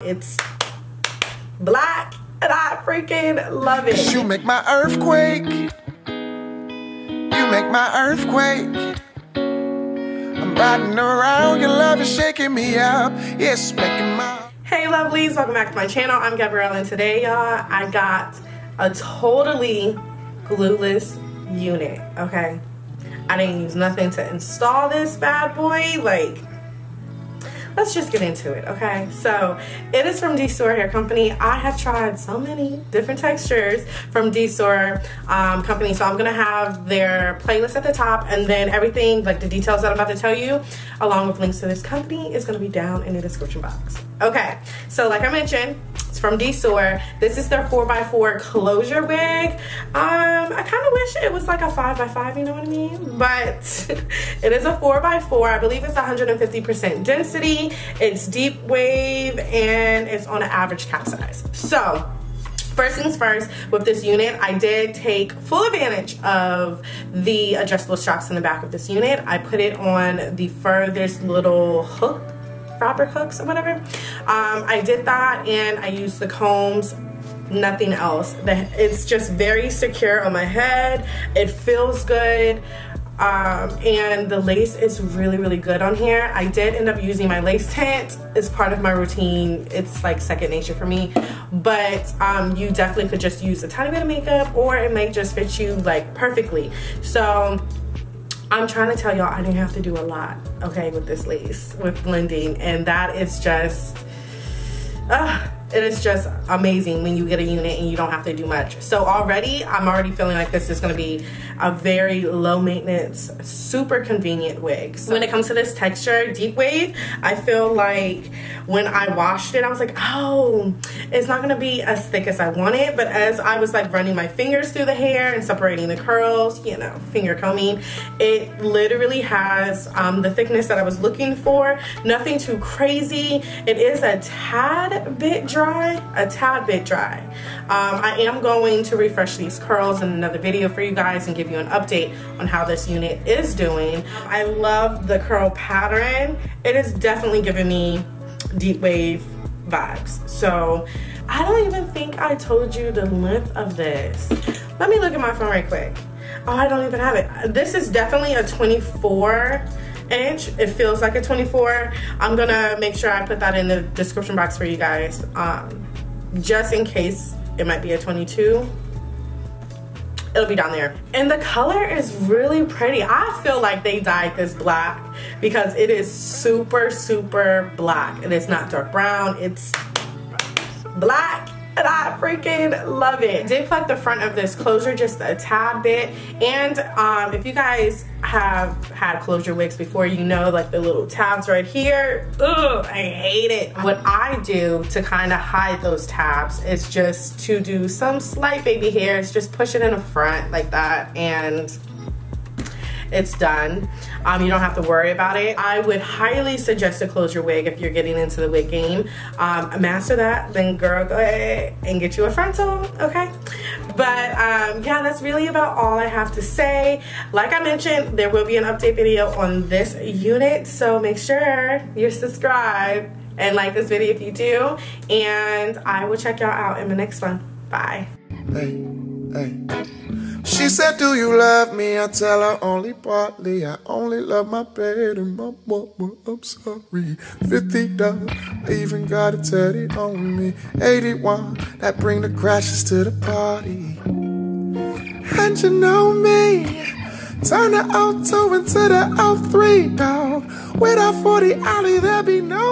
It's black and I freaking love it. You make my earthquake. You make my earthquake. I'm riding around, your love is shaking me up. Yes, making my... Hey lovelies, welcome back to my channel. I'm Gabrielle, and today y'all, I got a totally glueless unit, okay? I didn't use nothing to install this bad boy. Like, let's just get into it, okay? So it is from Dsoar Hair Company. I have tried so many different textures from Dsoar Company, so I'm gonna have their playlist at the top, and then everything, like the details that I'm about to tell you, along with links to this company, is gonna be down in the description box. Okay, so like I mentioned, it's from Dsoar. This is their 4x4 closure wig. I kind of wish it was like a 5x5, you know what I mean? But it is a 4x4. I believe it's 150% density. It's Deepwave, and it's on an average cap size. So first things first, with this unit, I did take full advantage of the adjustable straps in the back of this unit. I put it on the furthest little hook, fabric hooks or whatever. I did that, and I used the combs, nothing else. It's just very secure on my head. It feels good. And the lace is really good on here. I did end up using my lace tint as part of my routine. It's like second nature for me, but you definitely could just use a tiny bit of makeup, or it may just fit you like perfectly. So I'm trying to tell y'all, I didn't have to do a lot, okay, with this lace, with blending, and that is just it is just amazing when you get a unit and you don't have to do much. So I'm already feeling like this is going to be a very low maintenance, super convenient wig. So when it comes to this texture, Deepwave, I feel like when I washed it, I was like, oh, it's not going to be as thick as I want it. But as I was like running my fingers through the hair and separating the curls, you know, finger combing, it literally has the thickness that I was looking for. Nothing too crazy. It is a tad bit dry. I am going to refresh these curls in another video for you guys and give you an update on how this unit is doing. I love the curl pattern. It is definitely giving me Deepwave vibes. So I don't even think I told you the length of this. Let me look at my phone right quick. Oh, I don't even have it. This is definitely a 24 inch. It feels like a 24. I'm gonna make sure I put that in the description box for you guys, just in case it might be a 22. It'll be down there. And the color is really pretty. I feel like they dyed this black because it is super black. It is not dark brown, it's black. And I freaking love it. I did pluck the front of this closure just a tad bit. And if you guys have had closure wigs before, you know, like the little tabs right here. Ugh, I hate it. What I do to kind of hide those tabs is just to do some slight baby hairs, just push it in the front like that, and it's done. You don't have to worry about it. I would highly suggest a closure wig if you're getting into the wig game. Master that, then girl, go ahead and get you a frontal, okay? But yeah, that's really about all I have to say. Like I mentioned, there will be an update video on this unit, so make sure you're subscribed and like this video if you do, and I will check y'all out in the next one. Bye. Hey. She said, do you love me? I tell her only partly. I only love my bed and my mama. I'm sorry. $50, I even got a teddy on me. 81, that bring the crashes to the party. And you know me, turn the auto into the O3, dog. Without 40 alley, there be no